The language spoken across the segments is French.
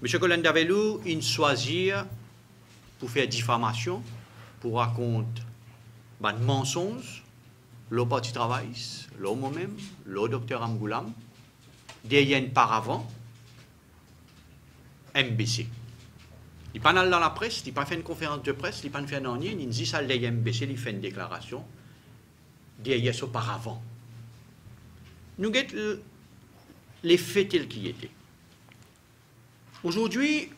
M. Colin Davelou, il choisit pour faire diffamation, pour raconter des mensonges, le parti travail, le moi-même, le docteur Amgoulam, derrière par avant, MBC. Il n'est pas dans la presse, il n'a pas fait une conférence de presse, il n'a pas fait un rien, il dit ça, le MBC, il fait une déclaration, derrière ce paravent. Nous avons les faits tels qu'ils étaient. Aujourd'hui,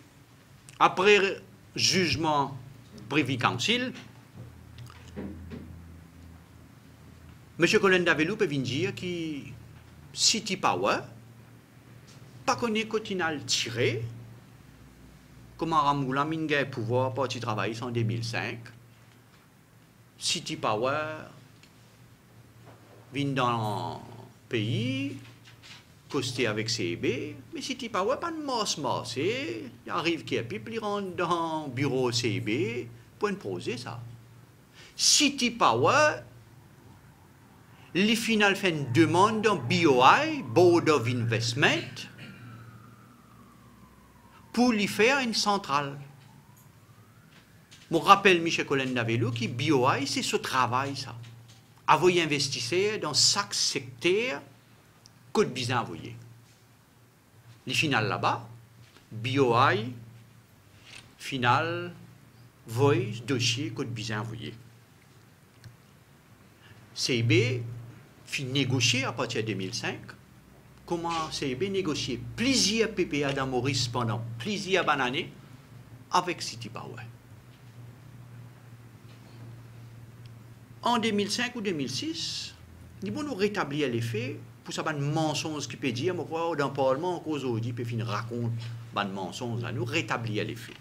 après jugement Privy Council, M. Colin Davelou peut venir dire que City Power pas connaît qu'au tiré comment Ramgoulam a pouvoir parti travailler en 2005. City Power vient dans le pays, costé avec CIB, mais City Power pas de mort, il arrive qui est puis il rentre dans le bureau CIB pour une poser ça. City Power, les final fait une demande dans BOI, Board of Investment, pour lui faire une centrale. Je me rappelle Michel Colin Davelou qui BOI, c'est ce travail, ça. Avoyer investisseurs dans chaque secteur, code bizarre envoyé. Les finales là-bas, BOI, final, voice, dossier, code bizarre envoyé. CIB fit négocier à partir de 2005. Comment CIB négocier plusieurs PPA dans Maurice pendant plusieurs années avec City Power. En 2005 ou 2006, nous avons rétabli les faits pour ça, un mensonge qui peut dire, mais dans le Parlement, en cause aujourd'hui, peut finir raconte un mensonge là, nous rétablir les faits.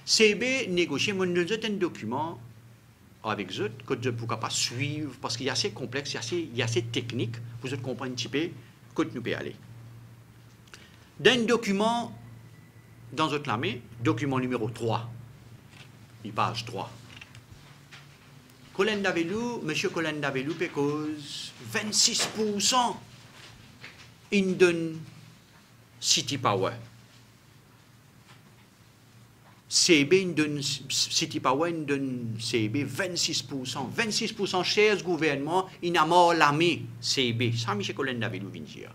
CIB négocier, nous avons un document avec eux, que vous ne pouvez pas suivre, parce qu'il y a assez complexe, il y a assez technique, pour vous comprendre un petit peu, que nous pouvons aller. Dans un document, dans votre main, document numéro 3, page 3. Colin Davelou, M. Colin Davelou, cause 26% in donne City Power. CB in donne City Power, in donne CB 26%. 26% shares gouvernement, il a mort l'armée CB. Ça, M. Colin Davelou vient dire.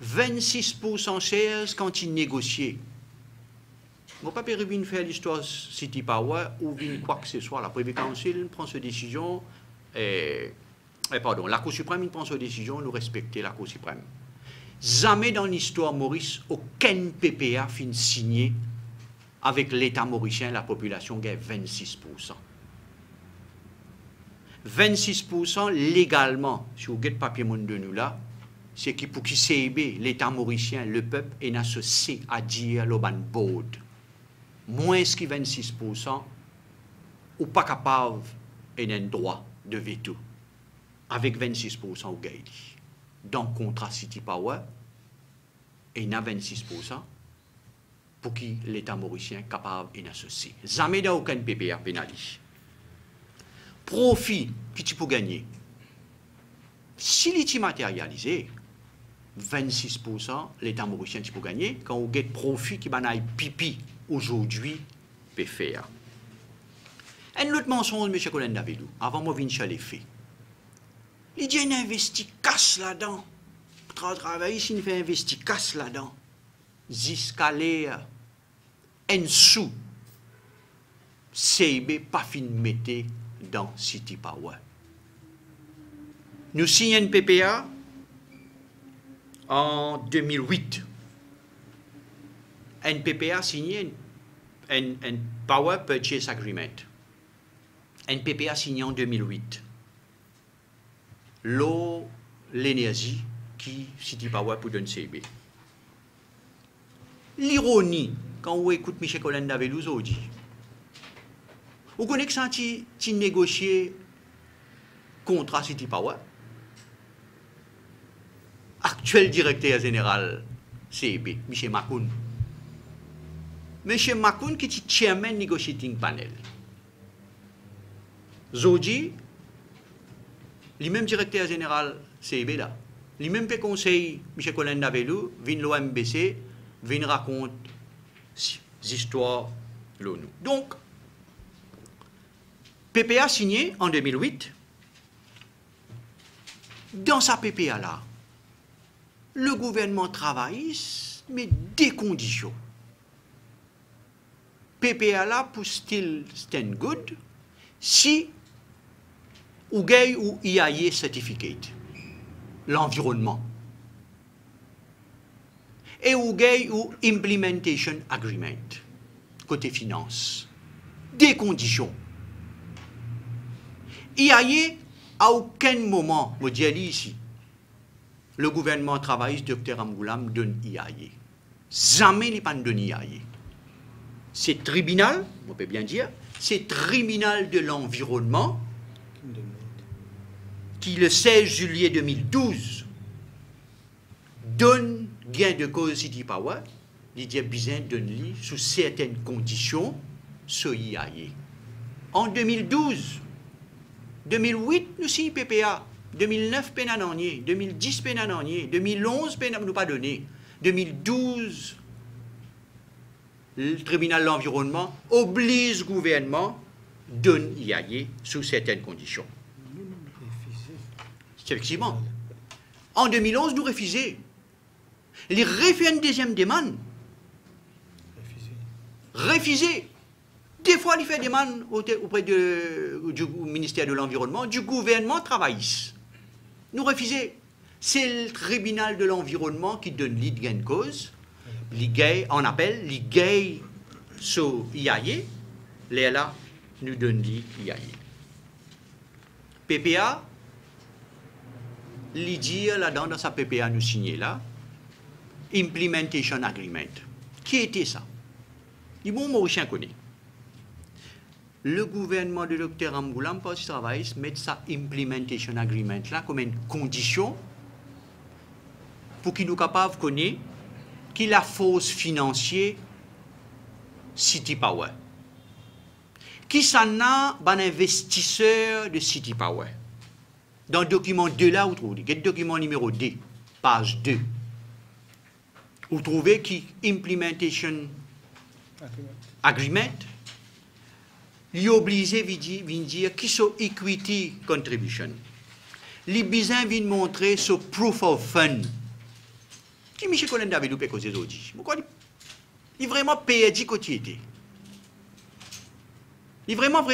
26% shares quand il négocie. Je ne vais pas faire l'histoire City Power ou quoi que ce soit. La Privy Council prend cette décision. Pardon, la Cour suprême prend cette décision. Nous respectons la Cour suprême. Jamais dans l'histoire Maurice, aucun PPA fin signé avec l'État mauricien, la population gagne 26%. 26% légalement, si vous avez le papier monde de nous là, c'est que pour qui CIB, l'État mauricien, le peuple, est associé à dire l'Oban Board. Moins que 26%, ou pas capable et un droit de veto. Avec 26% au gagne. Dans le contrat City Power, il y a 26% pour qui l'État mauricien est capable et associé. Jamais dans aucun PPA pénalisé. Profit que tu peux gagner. Si il est matérialisé, 26%, l'État mauricien tu peux gagner. Quand vous avez profit qui va pipi aujourd'hui, peut faire. Un autre mensonge, M. Colin Davelou, avant moi, je l'ai fait. Il dit qu'il investi casse là-dedans. Pour travailler, il fait investi casse là-dedans. Jusqu'à un sou, CIB pas fin mettre dans City Power. Nous signons un PPA en 2008. Un PPA signé un Power Purchase Agreement. Un PPA signé en 2008. L'eau, l'énergie qui City Power pour donner CIB. L'ironie, quand on écoute Michel Colin Davelou aujourd'hui, vous connaissez que ça, tu négocié contrat City Power? Actuel directeur général CIB, M. Makoun. M. Makoun qui est chairman negotiating panel. Aujourd'hui, le même directeur général CIB là, le même conseil, M. Colin Davelou, vient l'OMBC, vient raconter des histoires là. Donc, PPA signé en 2008. Dans sa PPA là, le gouvernement travailliste met des conditions. PPA là pour still stand good si ou gagne ou IAE certificate, l'environnement. Et ou gagne ou implementation agreement, côté finance. Des conditions. IAE, à aucun moment, je dis ici, le gouvernement travailliste, Dr Ramgoolam, donne IAE. Jamais il n'y a pas de IAE. C'est tribunal, on peut bien dire, c'est tribunal de l'environnement qui, le 16 juillet 2012, donne gain de cause City Power, il dit bien donne sous certaines conditions ce IAE. En 2012, 2008, nous signons PPA, 2009, Pénananier, 2010, Pénananier, 2011, Pénananier, nous pas donné, 2012, le tribunal de l'environnement oblige le gouvernement de donner IAE sous certaines conditions. Effectivement. En 2011, nous refusons. Il refait une deuxième demande. Refusé. Des fois, il fait des demandes auprès du ministère de l'Environnement, du gouvernement travailliste. Nous refusons. C'est le tribunal de l'environnement qui donne l'id gain de cause. On appelle les gays sur IAE. Les là, nous donne l'IAE. PPA, l'IDIR là-dedans, dans sa PPA, nous signons là, Implementation Agreement. Qui était ça? Il bon Mauricien connaît. Le gouvernement de Dr Ramgoolam, Parti travailliste, met sa Implementation Agreement là comme une condition pour qu'il nous capable de connaître qui la force financière City Power. Qui s'en a un investisseur de City Power? Dans le document 2 là, vous trouvez, le document numéro 2, page 2. Vous trouvez qui Implementation Agreement, il est obligé de dire qui sont Equity Contribution. Les besoins viennent montrer ce Proof of Fund. Qui Michel Colin David ou Pécos aujourd'hui? Il est vraiment perdu côté était. Il est vraiment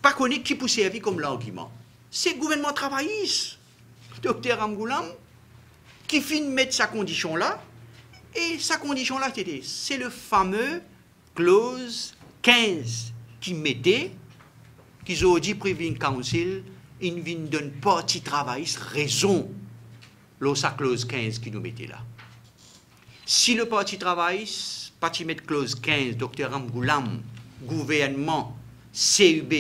pas connu qui peut servir comme l'argument. C'est le gouvernement travailliste, Dr Ramgoolam, qui finit de mettre sa condition là. Et sa condition là, c'est le fameux clause 15 qui mettait, qu'ils ont dit Privy Council, il vient d'un parti travailliste raison, sa clause 15 qui nous mettait là. Si le parti travailliste, parti met clause 15, Dr Ramgoolam, gouvernement, CUB,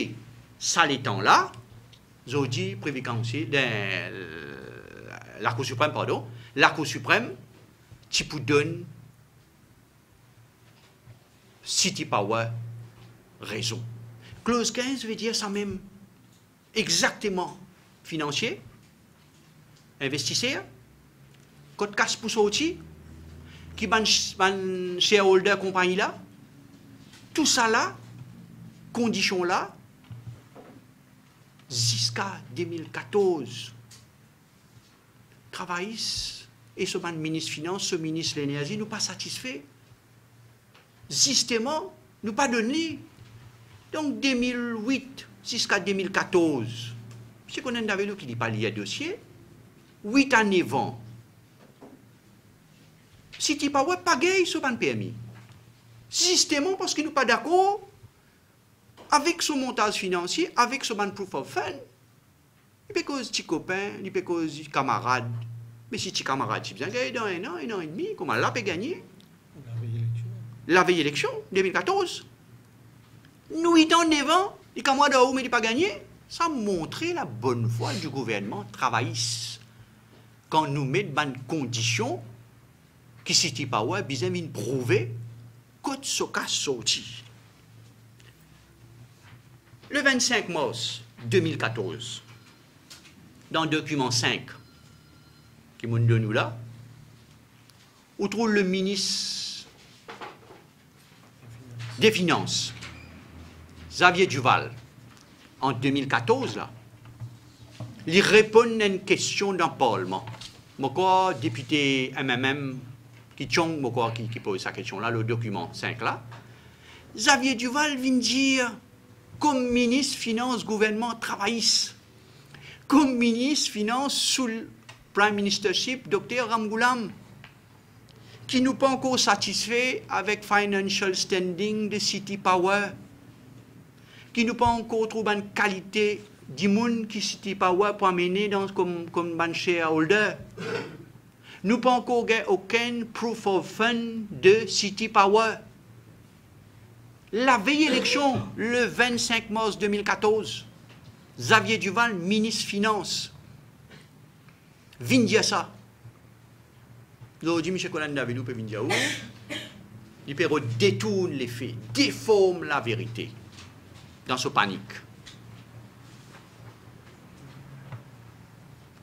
ça l'étant là, ils ont dit Privy Council, la Cour suprême, pardon, la Cour suprême, tu peux donner City Power raison. Clause 15 veut dire ça même. Exactement. Financier, investisseur, code casse pour sortir, qui ban shareholder compagnie là, tout ça là, conditions là, jusqu'à 2014, travaillent. Et ce ministre Finance, ce ministre de l'Énergie, nous pas satisfaits. Justement, nous pas donné. Donc, 2008 jusqu'à 2014, c'est qu'on a vu qui dit pas lié à dossier, 8 années avant, City Power pas gagné ce permis. Justement, parce que nous pas d'accord avec son montage financier, avec ce proof of fund. Il peut cause petit copain, il peut cause camarade. Mais si tu camarades, tu bien gagné dans un an et demi, comment l'a peut gagner? La veille élection, 2014. Nous, 8 ans, 9 ans, les camarades d'Aoum n'ont pas gagné. Ça montrait la bonne foi du gouvernement travailliste. Quand nous mettons des conditions qui City Power, bien de prouver que ce cas sorti. Le 25 mars 2014, dans le document 5, qui nous donne là, où trouve le ministre des Finances, Xavier Duval, en 2014, là, il répond à une question dans le Parlement. Pourquoi député MMM qui pose sa question là, le document 5 là, Xavier Duval vient dire, comme ministre Finance, gouvernement travailliste, comme ministre Finance sous le Prime Ministership, Dr Ramgoolam, qui nous pas encore satisfait avec financial standing de City Power, qui nous pas encore trouvé une qualité du monde qui City Power pour amener comme un shareholder. Nous pas encore aucun proof of fund de City Power. La veille élection, le 25 mars 2014, Xavier Duval, ministre Finances, vient dire ça. Nous dit M. Colin Davidou peut venir dire où il peut détourner les faits, déforme la vérité dans ce panique.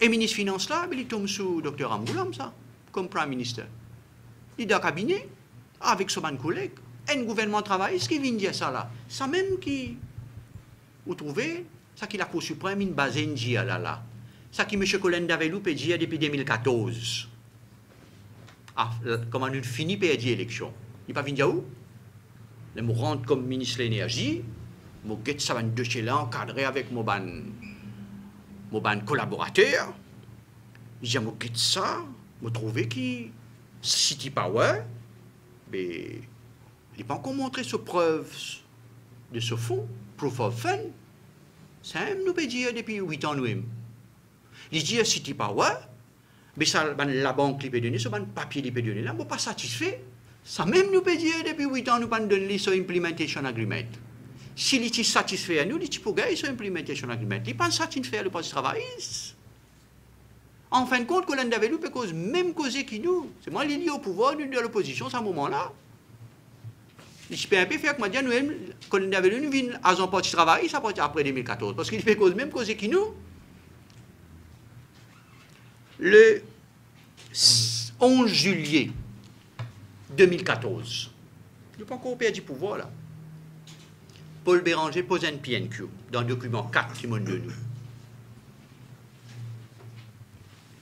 Et ministre Finances là, il tombe sous Dr Ramgoolam, ça, comme Prime Minister. Il est dans le cabinet, avec son collègue, un gouvernement travaille, ce qui vient dire ça là. Ça même qui, vous trouvez, ça qui la Cour suprême, une base NGA là. Ça qui M. Colin Davidou peut dire depuis 2014. Ah, comment nous finissons par dire l'élection. Il pas venir où? Je me rentre comme ministre de l'énergie, je get ça un dossier là encadré avec mon collaborateur. Je me get ça, je trouve que City Power, mais il n'a pas encore montré ce preuve de ce fonds, proof of fund. Ça nous peut dire depuis 8 ans nous-mêmes. Il dit à City Power, mais ça, la banque lui peut donner, ce papier lui peut donner, là, on n'est pas satisfait. Ça même nous peut dire depuis 8 ans, nous pas donner ce implementation agreement. S'il est satisfait à nous, il peut gagner ce implementation agreement. Il n'est pas satisfait le poste de travail. En fin de compte, Colin Davidou peut cause même causer que nous. C'est moi qui est lié au pouvoir, nous de l'opposition à ce moment-là. Il peut un peu faire que moi, nous, Colin Davidou, nous vient à son poste de travail, ça part après 2014. Parce qu'il peut cause même causer que nous. Le 11 juillet 2014, il n'a pas encore perdu pouvoir là. Paul Béranger pose un PNQ dans le document 4 qui montre de nous.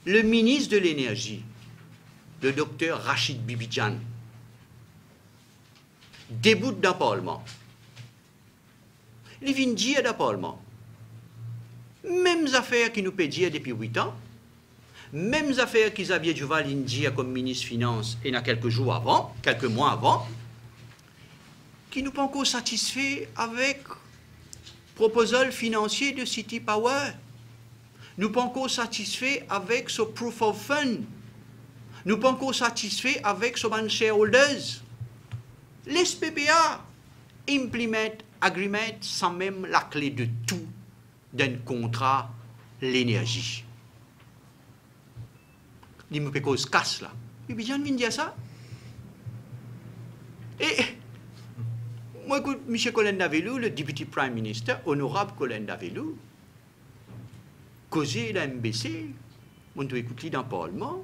Le ministre de l'Énergie, le docteur Rachid Bibidjan, déboute d'un Parlement. Il vient dire d'un Parlement. Mêmes affaires qui nous peut dire depuis 8 ans, mêmes affaires que Xavier Duval dit comme ministre des Finances et il y a quelques jours avant, quelques mois avant, qui nous pas encore satisfait avec proposal financier de City Power. Nous pas encore satisfait avec ce proof of fund. Nous pas encore satisfait avec ce shareholders. Les PPA implement agreement sans même la clé de tout d'un contrat l'énergie. Il me fait cause casse là. Et puis j'en viens dire ça. Et moi écoute, M. Colin Davidou, le député Prime Minister, honorable Colin Davidou, causé la MBC, on doit écouter dans le Parlement.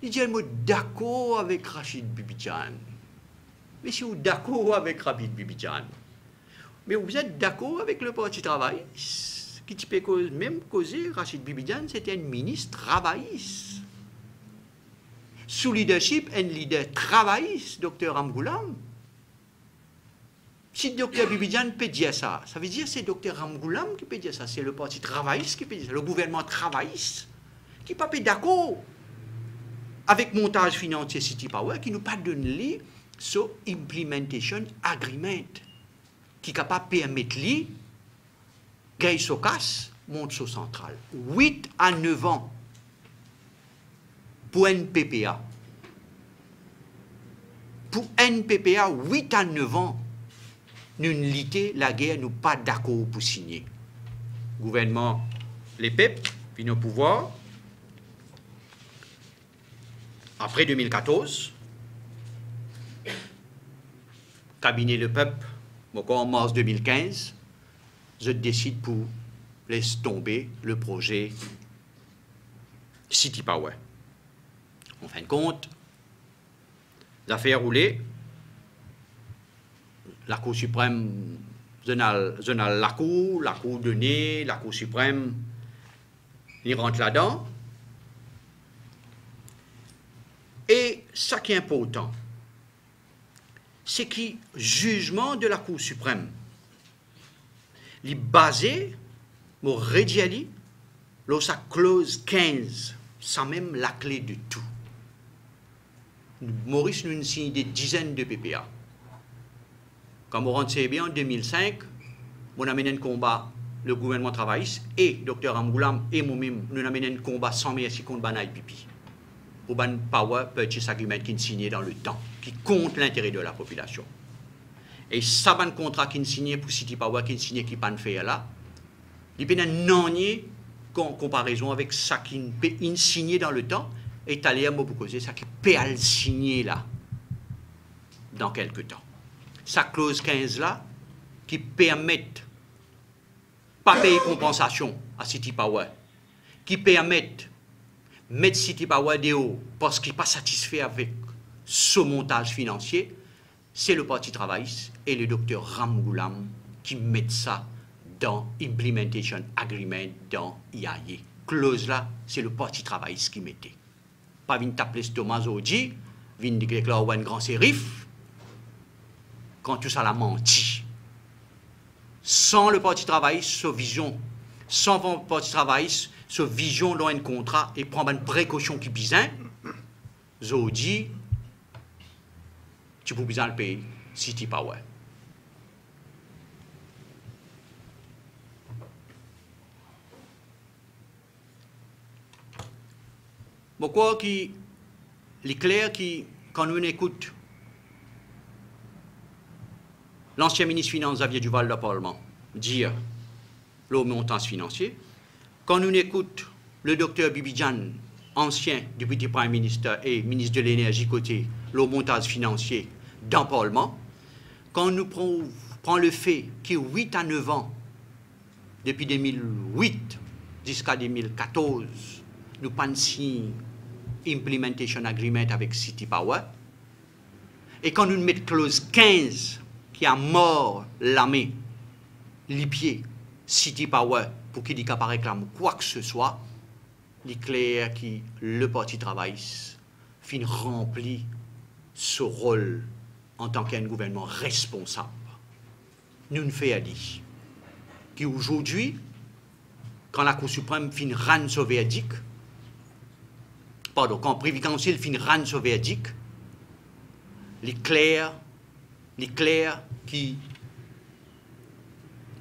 Il dit, moi d'accord avec Rachid Bibidjan. Mais si vous d'accord avec Rachid Bibidjan, mais vous êtes d'accord avec le Parti travail, qui peut même causer Rachid Bibidjan, c'était un ministre travailliste. Sous leadership, un leader travailliste, Dr Ramgoolam. Si Dr Bibidjan peut dire ça, ça veut dire que c'est Dr Ramgoolam qui peut dire ça, c'est le Parti travailliste qui peut dire ça, le gouvernement travailliste, qui n'est pas d'accord avec montage financier City Power, qui nous pas donné ce implementation agreement, qui est capable de permettre lui Gaï Sokas monte sur centrale. 8 à 9 ans pour NPPA. Pour NPPA, 8 à 9 ans, nous luttons la guerre, nous pas d'accord pour signer. Gouvernement, les PEP, puis nos pouvoirs. Après 2014, cabinet Le Peuple, en mars 2015, je décide pour laisser tomber le projet City Power. En fin de compte, l'affaire roulée, la Cour suprême, la Cour de nez, la Cour suprême, il rentre là-dedans. Et ce qui est important, c'est que le jugement de la Cour suprême est basé sur Rediali, sa clause 15, c'est même la clé de tout. Maurice nous signe des dizaines de PPA. Quand on rentre bien en 2005, on a mené un combat, le gouvernement travailliste et Dr Ramgoulam et moi-même, nous avons mené un combat sans merci contre Banaï Pipi. Pour ban power purchase agreement qui est signé dans le temps, qui compte l'intérêt de la population. Et ça, ban contrat qui est signé pour City Power, qui est signé qui pas fait là, il y a un non-nier en comparaison avec ça qui est signé dans le temps, et allé à Mobukoze, ça qui peut le signer là, dans quelques temps. Sa clause 15 là, qui permet pas payer compensation à City Power, qui permet mettre City Power de haut parce qu'il n'est pas satisfait avec ce montage financier, c'est le Parti travailliste et le docteur Ramgoulam qui mettent ça dans Implementation Agreement dans IAE. Clause là, c'est le Parti travailliste qui mettait. Pas vin taper Thomas Oji, vin dire que là un grand sérif, quand tout ça l'a menti. Sans le Parti travailliste, sa vision, sans le Parti travailliste, sa vision dans un contrat et prendre une précaution qui bizarre, Zodi, tu peux bien le payer, City Power. Pourquoi il est clair que quand on écoute l'ancien ministre des Finances Xavier Duval du Parlement dire le montant financier, quand on écoute le docteur Bibidjan, ancien député Premier ministre et ministre de l'Énergie côté le montage financier dans le Parlement, quand on prend le fait qu'il y a 8 à 9 ans, depuis 2008 jusqu'à 2014, nous pas signé Implementation Agreement avec City Power, et quand nous mettons clause 15 qui a mort l'armée, les pieds, City Power, pour qu'il n'y ait pas réclame quoi que ce soit, il est clair que le Parti travailliste fin remplit ce rôle en tant qu'un gouvernement responsable. Nous ne faisons à dire qu'aujourd'hui, quand la Cour suprême fin rendre ce verdict, pardon, quand le Président Council fin rendre ce verdict, il est clair qui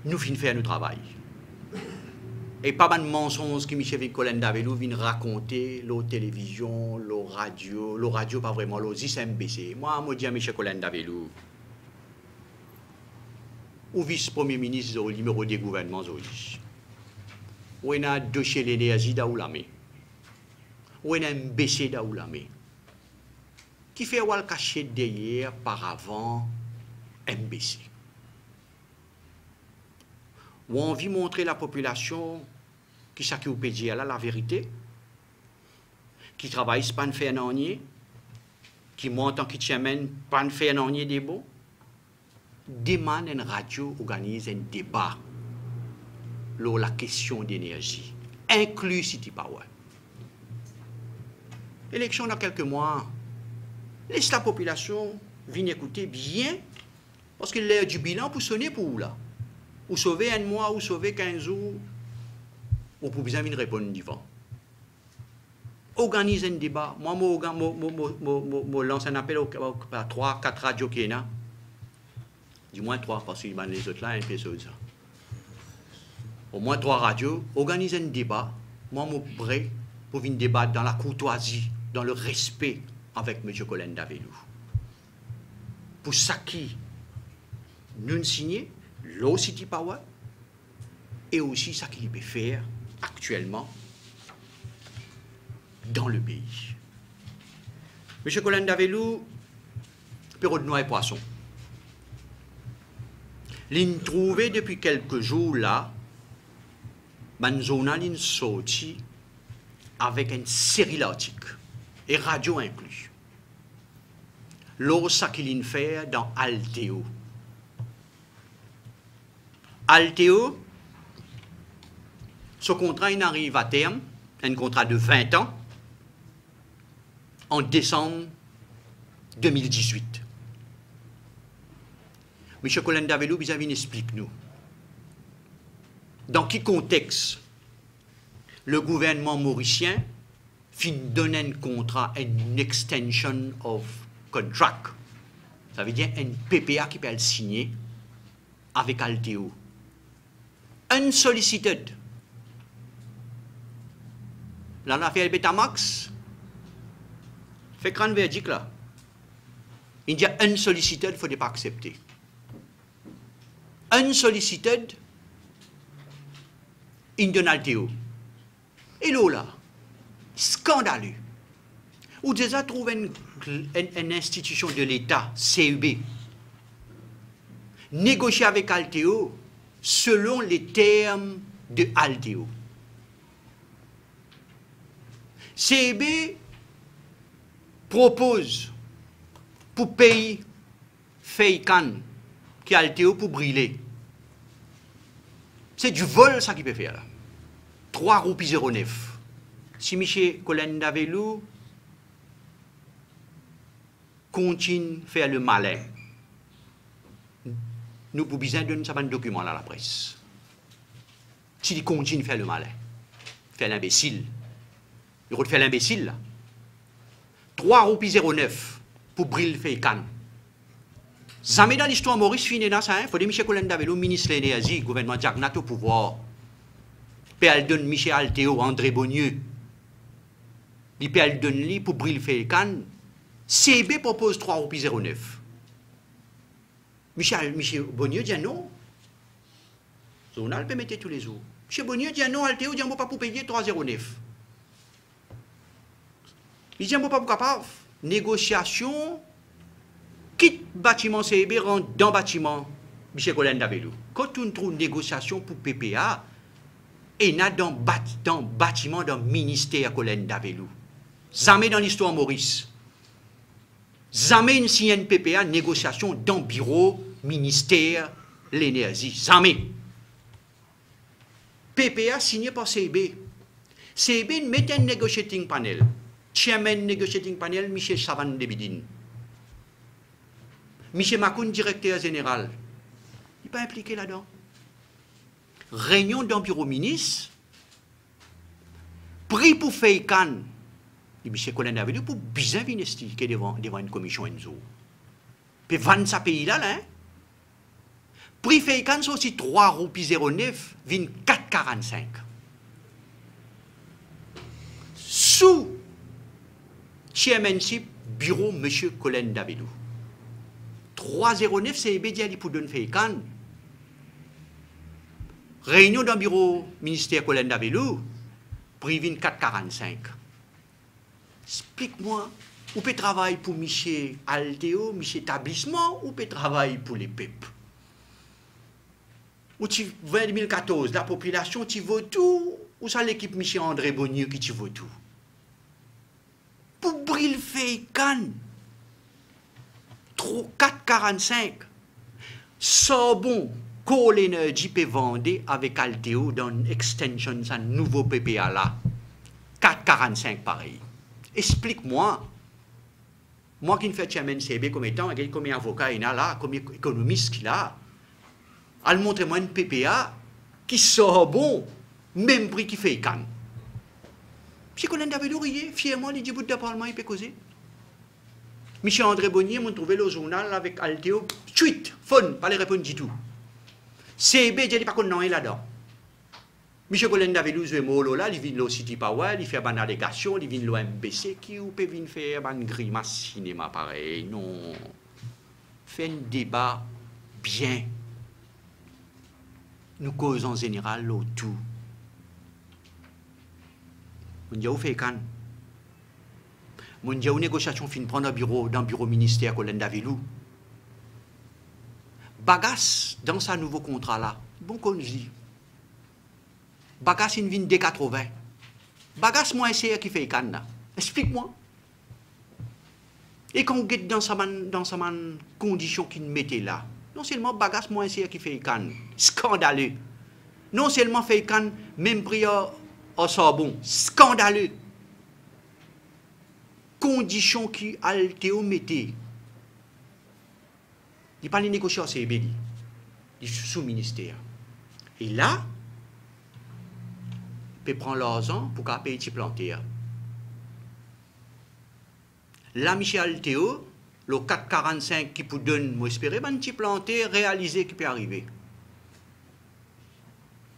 nous fin faire notre travail. Et pas mal de mensonges que M. Colin Davelou vient raconter, la télévision, la radio pas vraiment, le ZISMBC. Moi, je dis à M. Colin Davelou, ou vice-premier ministre au numéro des gouvernements, ou il y a un dossier l'énergie d'Aoulamé, ou il y a un BC d'Aoulamé, qui fait le cacher derrière par avant MBC. Où on veut montrer la population qui s'occupe de dire la vérité, qui travaille pas de faire un qui monte en qui tienne pas de faire un des bons, demande une radio organise un débat sur la question d'énergie, inclus City Power. Élection dans quelques mois, laisse la population venir écouter bien, parce qu'il y a du bilan pour sonner pour vous là. Ou sauver un mois, ou sauver 15 jours, ou pour bien venir répondre devant. Organise un débat. Moi, je lance un appel à 3, 4 radios qui sont là. Du moins 3, parce que les autres là, un peu ça. Au moins 3 radios. Organise un débat. Moi, je suis prêt pour venir débattre dans la courtoisie, dans le respect avec M. Colin Davelou. Pour ça qui nous signons, l'eau City Power, et aussi ça qu'il peut faire actuellement dans le pays. M. Colin Davelou, Perrault de noix et poisson. L'in trouvé depuis quelques jours là, Manzona l'in sorti avec une série d'articles et radio inclus. L'autre, ça qu'il fait dans Alteo. Alteo, ce contrat il arrive à terme, un contrat de 20 ans, en décembre 2018. M. Colin Davelou, vis-à-vis, explique-nous. Dans quel contexte le gouvernement mauricien fin donne un contrat, une extension of contract. Ça veut dire un PPA qui peut être signé avec Alteo. Unsolicited. Là, on a fait le Betamax. Fait grand verdict là. Il dit unsolicited, il ne faut pas accepter. Unsolicited, il donne Alteo. Et là, scandaleux. Ou déjà trouvé une institution de l'État, CEB, négocier avec Alteo selon les termes de Alteo. CEB propose pour payer Feikan qui Alteo pour brûler. C'est du vol ça qu'il peut faire là. 3 roupies 09. Si M. Colin Davelou continue à faire le malin, nous pouvons besoin de un document à la presse. S'il continue à faire le malin, faire l'imbécile, il faut faire l'imbécile là. 3 roupies 09 pour brûler Feikan. Jamais dans l'histoire Maurice finit dans ça, il faut dire M. Colin Davelou, ministre de l'énergie, gouvernement Jagnat au pouvoir. Puis donne Michel Alteo, André Bonnieux. Il peut donner pour brûler Feikan. CB propose 3 roupies 09. Michel Bonnieux dit non. Journal peut mettre tous les jours. Michel Bonnieux dit non, Alteo dit non, pas pour payer 3,09. Il dit non, pas pour capable. Négociation, quitte bâtiment CB, rentre dans bâtiment Michel Colin Davelou. Quand on trouve négociation pour PPA, et n'a dans bâtiment dans ministère Colin Davelou. Jamais dans l'histoire Maurice. Jamais une signe PPA négociation dans bureau ministère l'énergie. Jamais. PPA signé par CB. CB met un negotiating panel. Chairman negotiating panel, M. Savan Debidine. M. Makoun, directeur général. Il n'est pas impliqué là-dedans. Réunion d'un bureau ministre, prix pour Feikan, et M. Colin Davelou pour bien venir devant une commission Enzo. Puis 25 pays-là, hein? Prix Feikan, c'est aussi 3 roupies 09, 4,45. Sous chairmanship bureau M. Colin Davelou. 3,09, c'est Bédiali pour donner Feikan. Réunion dans le bureau ministère Colin Davelou, prix 4,45. Explique-moi, ou peut travailler pour Michel Alteo, Michel Établissement, ou peut travailler pour les PEP. Ou tu 2014, la population, tu veux tout, ou ça l'équipe Michel André Bonnieux qui tu veux tout. Pour brûler Feikan, 4,45. Ça bon. Coal Energy peut vendre avec Alteo dans une extension de nouveau PPA là. 4,45 pareil. Explique-moi. Moi qui ne fais chairman CB comme étant, comme avocat il a là, comme économiste qu'il a. Elle montre-moi une PPA qui sort bon, même prix qui fait can. Si Colin Davelou riait, fièrement, il dit bout de parlement, il peut causer. Michel André Bonnier m'a trouvé le journal avec Alteo, suite, fun, pas les répondre du tout. CB, je dis pas qu'on n'en est là-dedans. M. Colin Davelou, il vient au City Power, il fait une allégation, il vient au MBC, qui peut venir faire une grimace cinéma pareil. Non. Fait un débat bien. Nous causons en général autour. On dit, où fait quand? On dit, où négociation fin prendre dans le bureau ministère Colin Davelou. Bagas, dans sa nouveau contrat là, bon qu'on dit, Bagas, il vient D80. Bagas, moi, c'est qui fait canne là. Explique-moi. Et quand on est dans sa condition qu'il mettait là, non seulement bagasse moins cher qui fait can, scandaleux. Non seulement fait can, même prix au sabon, scandaleux. Condition qui Altéo mettait. Il parle de négociation, c'est Béli. Il sous-ministère. Et là, il peut prendre l'argent pour qu'il paye les planter. Là, Michel Altéo, le 4,45 qui peut donner, moi espérer, un petit planter réalisé qui peut arriver.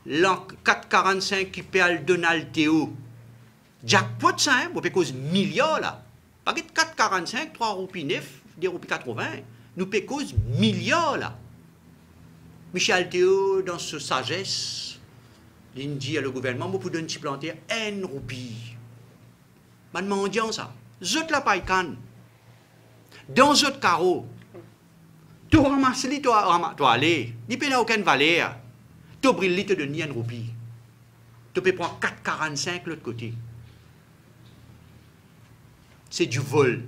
Le 4,45 qui peut donner Altéo, jackpot ça, hein, on peut cause milliards là. Pas 4,45, 3 roupies 9, 2 roupies 80, nous peut cause milliards là. Michel Théo, dans sa sagesse, il dit à le gouvernement, vous pouvez donner planter 1 roupie. Je demande ça. Zot la paille canne. Dans zot carreau, tu ramasses li, tu allez. Il n'y a aucune valeur. Tu brilles, tu donnes 1 roupie. Tu peux prendre 4,45 de l'autre côté. C'est du vol.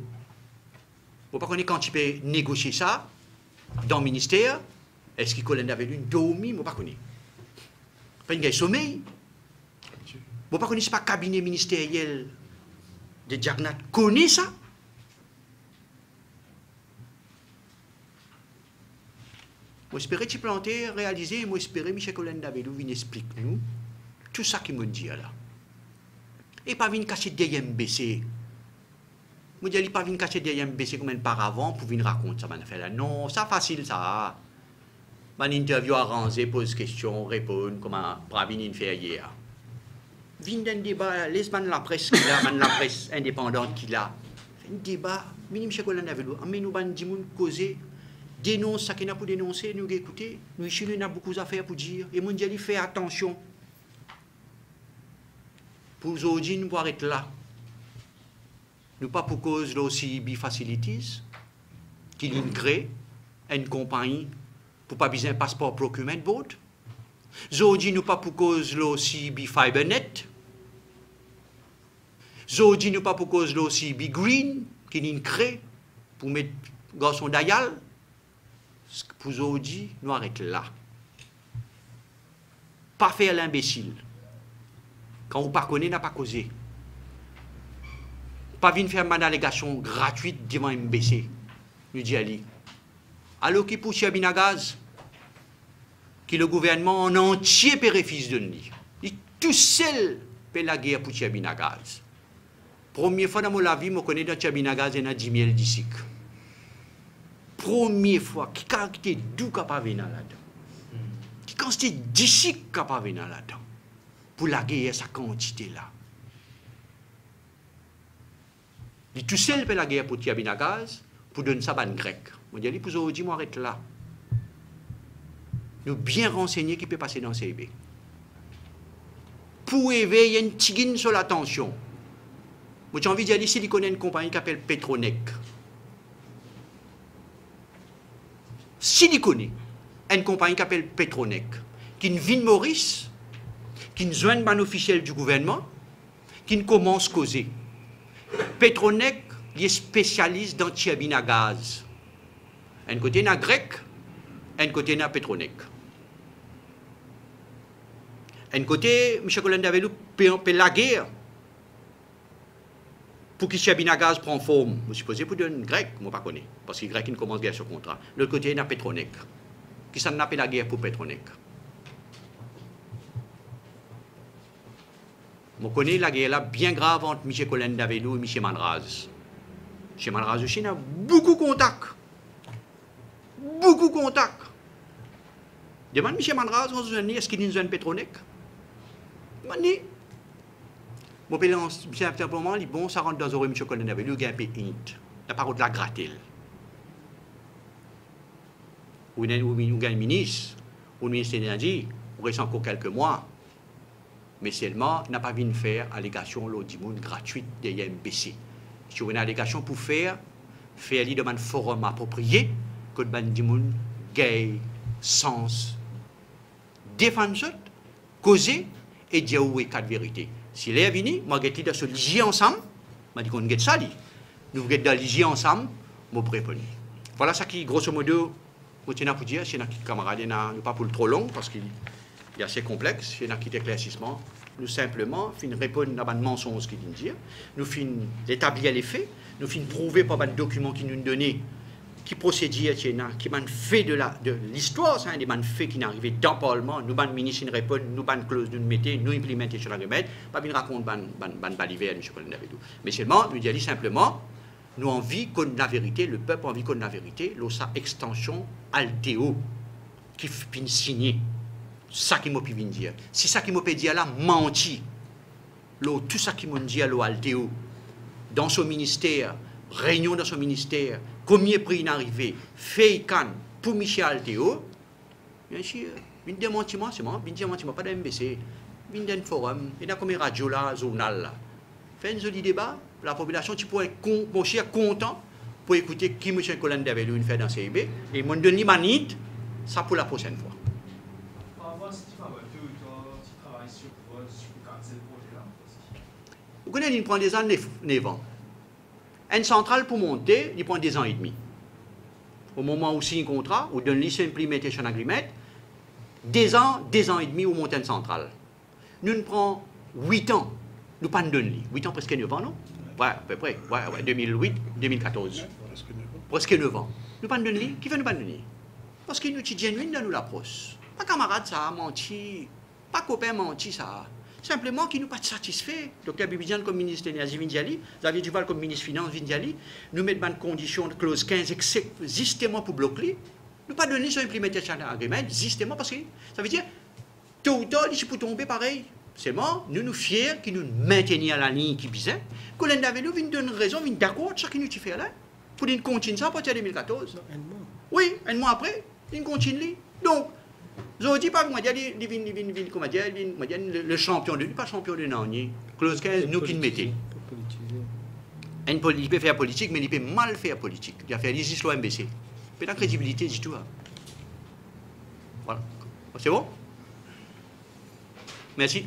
Vous ne connaissez pas quand tu peux négocier ça dans le ministère. Est-ce qu'il y a une dormi? Vous ne connaissez pas. Il y a un sommeil. Vous ne connaissez pas le cabinet ministériel de Diagnat. Connaît ça? Moi, j'espère que tu planter, réaliser. Moi, j'espère que Michel Colin Davidou vienne expliquer nous tout ça qu'il me dit là. Et pas venir cacher derrière MBC. Moi, je dis pas venir cacher derrière MBC comme un paravent pour venir raconter ça. Là. Non, ça facile ça. Une interview arrangée, pose question, répond, comment venir faire hier. Vine d'un débat, laisse-moi la presse qui a, la presse indépendante qui a. Un débat, minimum chez Colin Davidou, mais nous allons dire causer, dénonce ça qu'il a pour dénoncer, nous écouter, nous ici nous avons beaucoup d'affaires pour dire, et mon Dieu, fait attention. Pour aujourd'hui, nous pouvons être là. Nous pas pour cause de l'OCB Facilities, qui nous crée une compagnie pour pas besoin de passeport procurement board. Aujourd'hui, nous pas pour cause de l'OCB FiberNet. Aujourd'hui, nous pas pour cause de l'OCB Green, qui nous crée pour mettre garçon d'ayal. Pour aujourd'hui, nous arrêtons là. Pas faire l'imbécile. Quand vous ne connaissez pas, n'a pas causé. Pas venir faire une allégation gratuite devant MBC. Nous dit Ali. Alors qui pour Chabinagaz, qui le gouvernement en entier peut refuser de lui. Il tout seul peut la guerre pour Chabinagaz. Première fois dans ma vie, je connais dans Chabinagaz et dans 10 000 d'ici. Première fois, qui caractère d'où capable venir là-dedans. Qui caractère d'ici capable venir là-dedans. Pour la guerre, sa quantité là. Il tout seul peut la guerre pour Chabinagaz, pour donner ça à un grec. On dit, pour aujourd'hui, moi, arrête là. Nous bien renseignés qui peut passer dans CB. Pour éveiller une tigine sur la tension. Moi, j'ai envie de dire ici, il connaît une compagnie qui s'appelle Petronec. S'il connaît une compagnie qui s'appelle Petronec, qui ne vient de Maurice, qui ne joint un officiel du gouvernement, qui ne commence à causer. Petronec, il est spécialiste dans Chabinagaz. Un côté, il y a grec, un côté, il y a Petronec. Un côté, M. Colin Davidou fait la guerre pour que Chabinagaz prenne forme. Je suppose pour un grec, moi je ne connais pas, parce que les Grecs commencent la guerre sur contrat. De l'autre côté, il y a Petronec, qui s'en appelle la guerre pour Petronec. Je connais la guerre là bien grave entre M. Colin Davidou et M. Manraz. M. Manraz aussi a beaucoup de contacts. Beaucoup de contacts. Demande M. Manraz, est-ce qu'il y a une Petronec? Je dis, c'est un moment, bon, ça rentre dans un M. Colin Davidou, il y a un peu de la parole de la grattelle. Ou il y a un ministre, ou le ministre de l'Énergie, il reste encore quelques mois. Mais seulement, n'a pas vu faire allégation l'audimoun gratuite de MBC. Si vous avez une allégation pour faire lui demande un forum approprié, que le bandimoun gagne sens, défendre, causer et dire où est quatre vérités. Si les vini, moi j'ai dit de se lier ensemble, m'a dit qu'on get ça. nous voulons d'allier ensemble, nous répondre. Voilà ce qui, grosso modo, je tiens à vous dire, c'est notre camarade, nous pas pour le trop long, parce qu'il est assez complexe, c'est notre éclaircissement. Nous simplement, fin répondre à un mensonge qui nous dit, nous fin établir les faits, nous fin prouver par un document qui nous donnait, qui procédait, qui m'a fait de l'histoire, c'est un des faits qui est arrivé dans le Parlement, nous, ban ministre, une réponse, nous, ban clause, nous mettons, nous implémenter sur la remède, pas bien raconter, ban baliver, nous, mais seulement, nous dit simplement, nous envie qu'on la vérité, le peuple envie qu'on la vérité, sa extension Alteo, qui finit signer. Ça qui m'a pu dire. Si ça qui m'a pu dire là, menti. Tout ça qui m'a dit à l'Alteo, dans son ministère, réunion dans son ministère, combien prix est arrivé, fait can pour Michel Alteo, bien sûr, une démentiment, c'est moi, une démentiment, pas d'MBC, une forum, il y a comme une radio là, journal là. Fait un joli débat, la population, tu pourrais être content pour écouter qui M. Colin Davelou fait dans CIB, et mon donne manite, ça pour la prochaine fois. Vous connaissez, il prend des années 9 ans. Une centrale pour monter, il prend des ans et demi. Au moment où signe un contrat, ou donne l'issue implementation agreement, 2 ans et demi, ou monter une centrale. Nous ne prenons 8 ans. Nous pas de donner 8 ans, presque 9 ans, non? Ouais, à peu près. Ouais, 2008, 2014. Presque 9 ans. Nous pas de donner. Qui veut nous pas donner? Parce que nous sommes genuines dans nous l'approche. Pas camarade, ça a menti. Pas copain menti, ça. Simplement qui nous pas satisfait. Dr Bibidian comme ministre de l'énergie Vindiali, Xavier Duval comme ministre des Finances Vindiali, nous mettons une condition de clause 15 justement pour bloquer. Nous pas donner sur implémentation d'agrément justement parce que ça veut dire tôt ou tard, il faut tomber pareil. Seulement, nous fiers qui nous maintenir à la ligne qui bisait. Colin Davelou vient donner raison, vient d'accord de ce qui nous fait là. Pour une continuer ça à partir de 2014. Oui, un mois après, il continue. Donc, je dis pas que moi, le champion de pas champion de Nani. Clause 15, nous qui le mettons. Il peut faire politique, mais il peut mal faire politique. Il a fait des histoires MBC. Il peut la crédibilité du tout. Voilà. C'est bon? Merci.